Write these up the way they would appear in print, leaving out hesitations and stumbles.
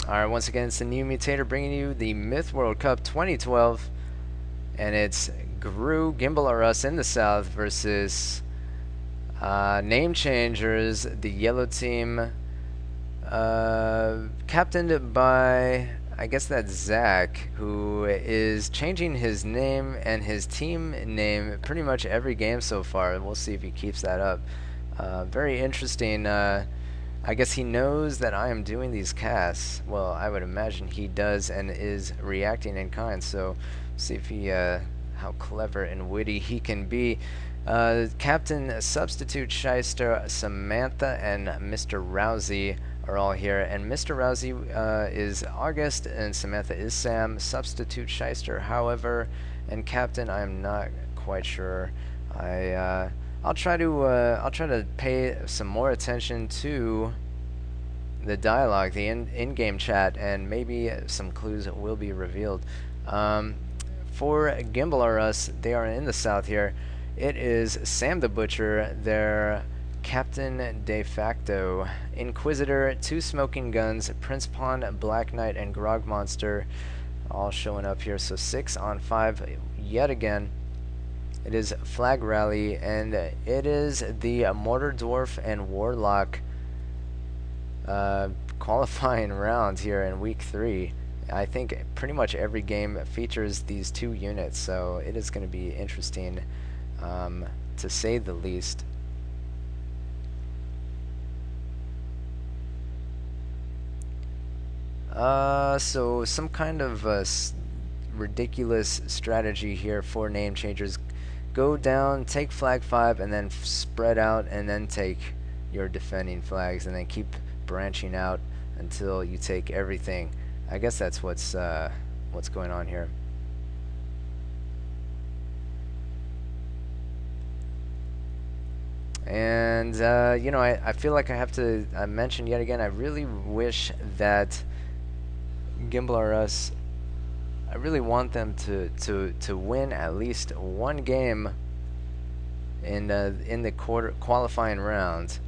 Alright, once again, it's the NewMutator bringing you the Myth World Cup 2012. And it's Gru, Gimbal or Us in the south versus Name Changers, the yellow team, captained by, I guess that's Zach, who is changing his name and his team name pretty much every game so far. We'll see if he keeps that up. Very interesting. I guess he knows that I am doing these casts. Well, I would imagine he does and is reacting in kind. So, see if he, how clever and witty he can be. Captain, Substitute, Shyster, Samantha, and Mr. Rousey are all here. And Mr. Rousey is August, and Samantha is Sam. Substitute Shyster, however, and Captain, I'm not quite sure. I'll try to pay some more attention to the dialogue, the in-game chat, and maybe some clues will be revealed. For Gimbal or Us, they are in the south here. It is Sam the Butcher, their captain de facto, Inquisitor, 2 Smoking Guns, Prince Pawn, Black Knight, and Grog Monster, all showing up here. So 6 on 5 yet again. It is Flag Rally, and it is the Mortar Dwarf and Warlock qualifying round here in week 3. I think pretty much every game features these 2 units, so it is going to be interesting, to say the least. So some kind of ridiculous strategy here for Name Changers. Go down, take flag 5, and then spread out, and then take your defending flags, and then keep branching out until you take everything. I guess that's what's going on here. And you know, I feel like I have to mention yet again, I really wish that Gimbal or Us, I really want them to win at least one game in the qualifying round.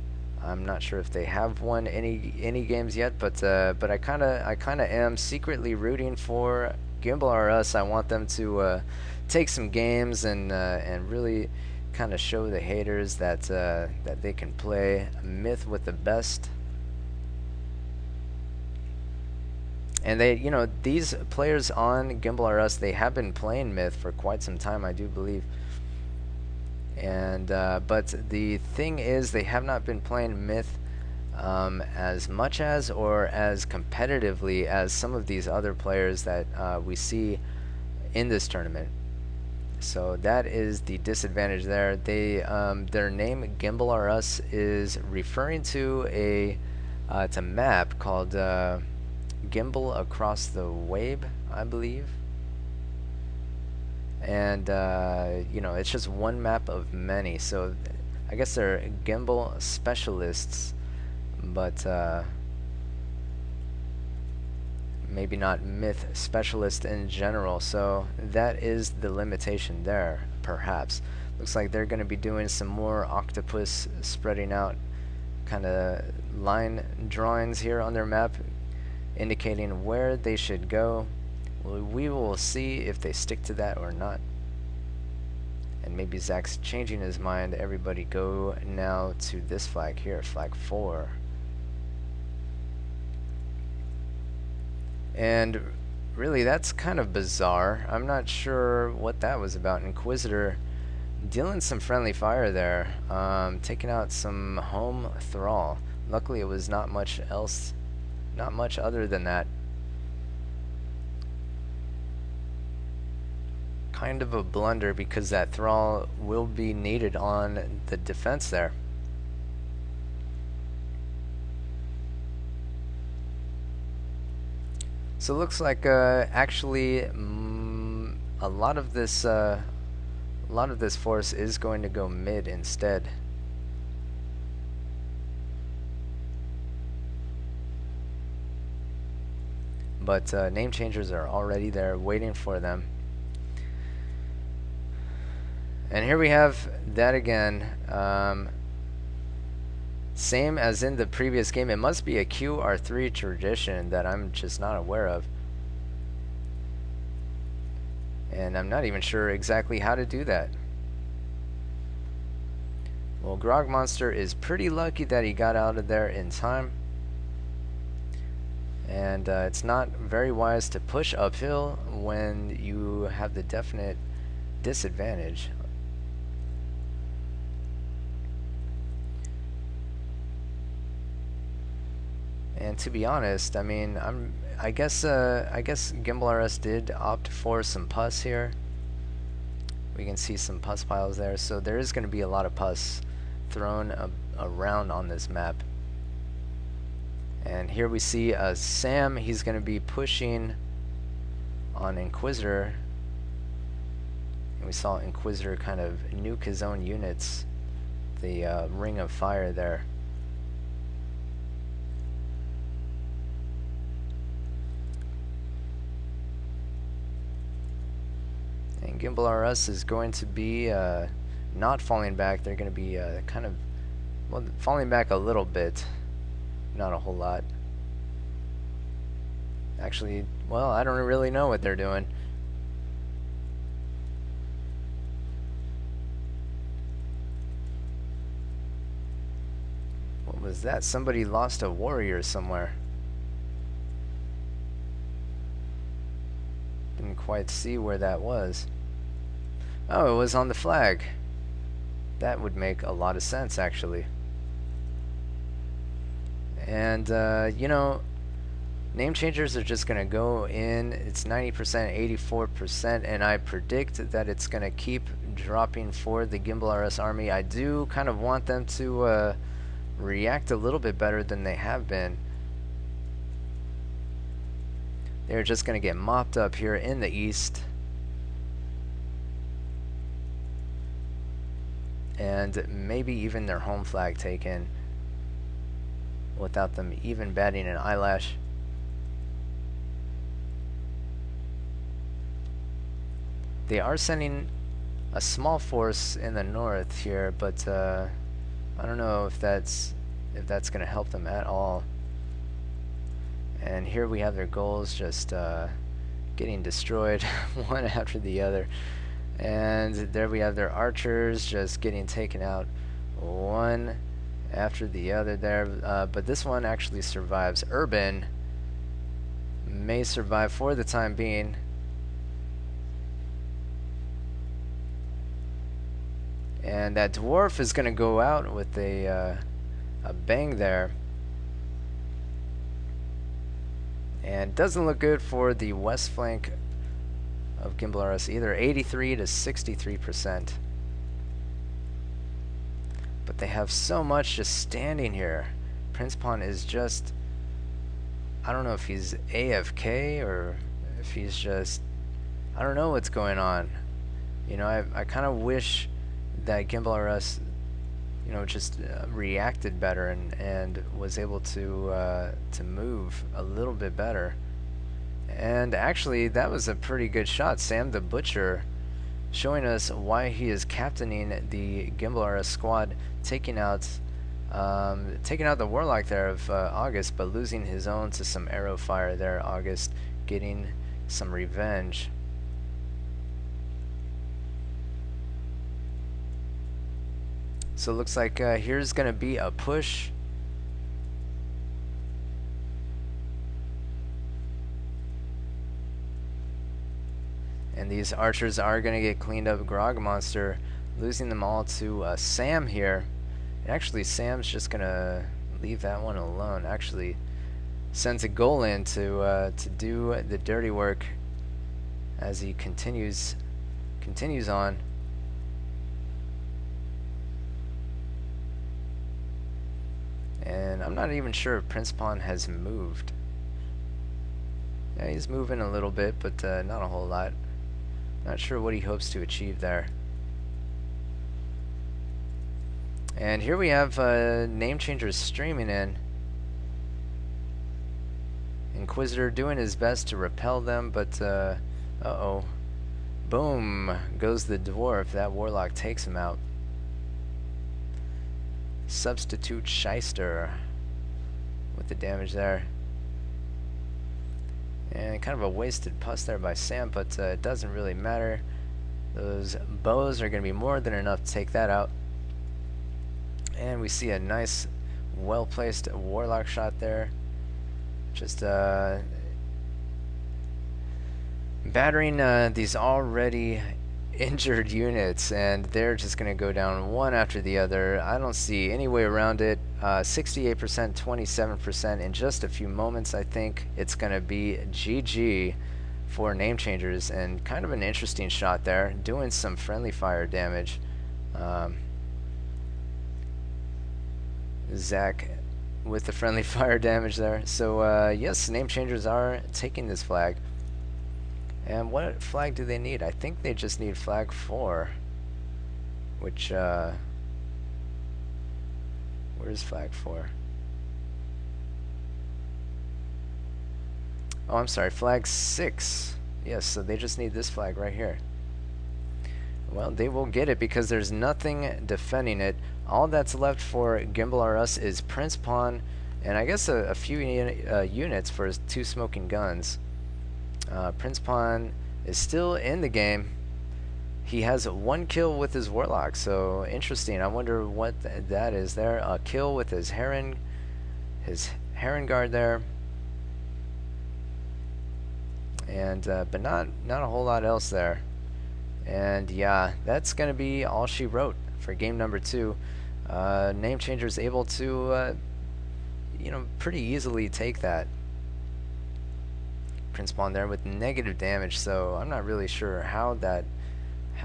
I'm not sure if they have won any games yet, but I kind of am secretly rooting for Gimbal or Us. I want them to take some games and really kind of show the haters that that they can play Myth with the best. And they, you know, these players on Gimbal or Us, they have been playing Myth for quite some time, I do believe. And but the thing is, they have not been playing Myth as much as or as competitively as some of these other players that we see in this tournament. So that is the disadvantage there. They their name Gimbal or Us is referring to it's a map called Gimbal Across the Wabe, I believe. And you know, it's just one map of many, so I guess they're gimbal specialists, but maybe not Myth specialist in general. So that is the limitation there, perhaps. Looks like they're going to be doing some more octopus spreading out kind of line drawings here on their map, indicating where they should go. Well, we will see if they stick to that or not. And maybe Zach's changing his mind. Everybody go now to this flag here, flag 4. And really, that's kind of bizarre. I'm not sure what that was about. Inquisitor dealing some friendly fire there, taking out some home thrall. Luckily, it was not much else, not much other than that. Kind of a blunder, because that thrall will be needed on the defense there. So it looks like actually a lot of this force is going to go mid instead. But Name Changers are already there waiting for them. And here we have that again. Same as in the previous game. It must be a QR3 tradition that I'm just not aware of. And I'm not even sure exactly how to do that. Well, Grog Monster is pretty lucky that he got out of there in time. And it's not very wise to push uphill when you have the definite disadvantage. And to be honest, I mean, I guess Gimbal RS did opt for some pus here. We can see some pus piles there, so there is going to be a lot of pus thrown around on this map. And here we see Sam. He's going to be pushing on Inquisitor. And we saw Inquisitor kind of nuke his own units. The ring of fire there. And Gimbal RS is going to be not falling back. They're going to be kind of, well, falling back a little bit. Not a whole lot. Actually, well, I don't really know what they're doing. What was that? Somebody lost a warrior somewhere. Didn't quite see where that was. Oh, it was on the flag. That would make a lot of sense, actually. And, you know, name changers are just going to go in. It's 90%, 84%, and I predict that it's going to keep dropping for the Gimbal RS army. I do kind of want them to react a little bit better than they have been. They're just going to get mopped up here in the east. And maybe even their home flag taken without them even batting an eyelash. They are sending a small force in the north here, but I don't know if that's going to help them at all. And here we have their goals just getting destroyed one after the other. And there we have their archers just getting taken out one after the other there. But this one actually survives. Urban may survive for the time being. And that dwarf is going to go out with a bang there. And doesn't look good for the west flank of Gimbal RS either, 83 to 63%. But they have so much just standing here. Prince Pawn is just, I don't know if he's AFK or if he's just, I don't know what's going on. You know, I kind of wish that Gimbal RS, you know, just reacted better and was able to move a little bit better. And actually, that was a pretty good shot. Sam the Butcher showing us why he is captaining the Gimbal RS squad, taking out the Warlock there of August, but losing his own to some arrow fire there. August getting some revenge. So it looks like here's going to be a push. And these archers are going to get cleaned up. Grog Monster losing them all to Sam here. And actually, Sam's just going to leave that one alone. Actually, sends a goal in to do the dirty work as he continues on. And I'm not even sure if Prince Pawn has moved. Yeah, he's moving a little bit, but not a whole lot. Not sure what he hopes to achieve there. And here we have name changers streaming in. Inquisitor doing his best to repel them, but uh-oh. Boom goes the dwarf. That Warlock takes him out. Substitute Shyster with the damage there. And kind of a wasted pus there by Sam, but it doesn't really matter. Those bows are going to be more than enough to take that out. And we see a nice, well-placed Warlock shot there. Just battering these already injured units, and they're just going to go down one after the other. I don't see any way around it. 68%, 27% in just a few moments. I think it's going to be GG for Name Changers, and kind of an interesting shot there, doing some friendly fire damage. Zach with the friendly fire damage there. So yes, Name Changers are taking this flag. And what flag do they need? I think they just need flag 4, which where's flag 4? Oh, I'm sorry, flag 6. Yes, so they just need this flag right here. Well, they will get it because there's nothing defending it. All that's left for Gimbal R Us is Prince Pawn, and I guess a few units for his 2 smoking guns. Prince Pawn is still in the game. He has 1 kill with his Warlock, so interesting. I wonder what that is there. A kill with his Heron Guard there. And but not a whole lot else there. And yeah, that's gonna be all she wrote for game number 2. Name Changer's able to you know, pretty easily take that. Prince Pawn there with negative damage, so I'm not really sure how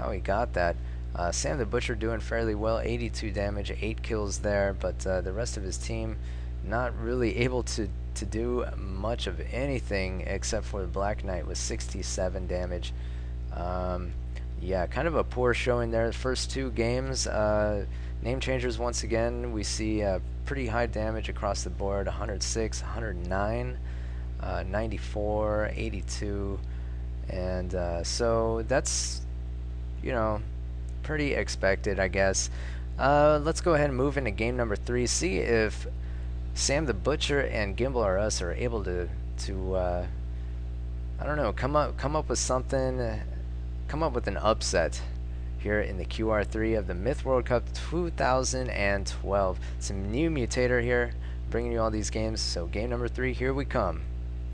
he got that. Sam the Butcher doing fairly well, 82 damage, 8 kills there, but the rest of his team not really able to do much of anything except for the Black Knight with 67 damage. Yeah, kind of a poor showing there. The first 2 games, Name Changers once again, we see pretty high damage across the board, 106, 109. 94, 82, and so that's, you know, pretty expected, I guess. Let's go ahead and move into game number 3, see if Sam the Butcher and Gimbal R Us are able to I don't know, come up with something, come up with an upset here in the QR3 of the Myth World Cup 2012. Some NewMutator here, bringing you all these games. So game number 3, here we come.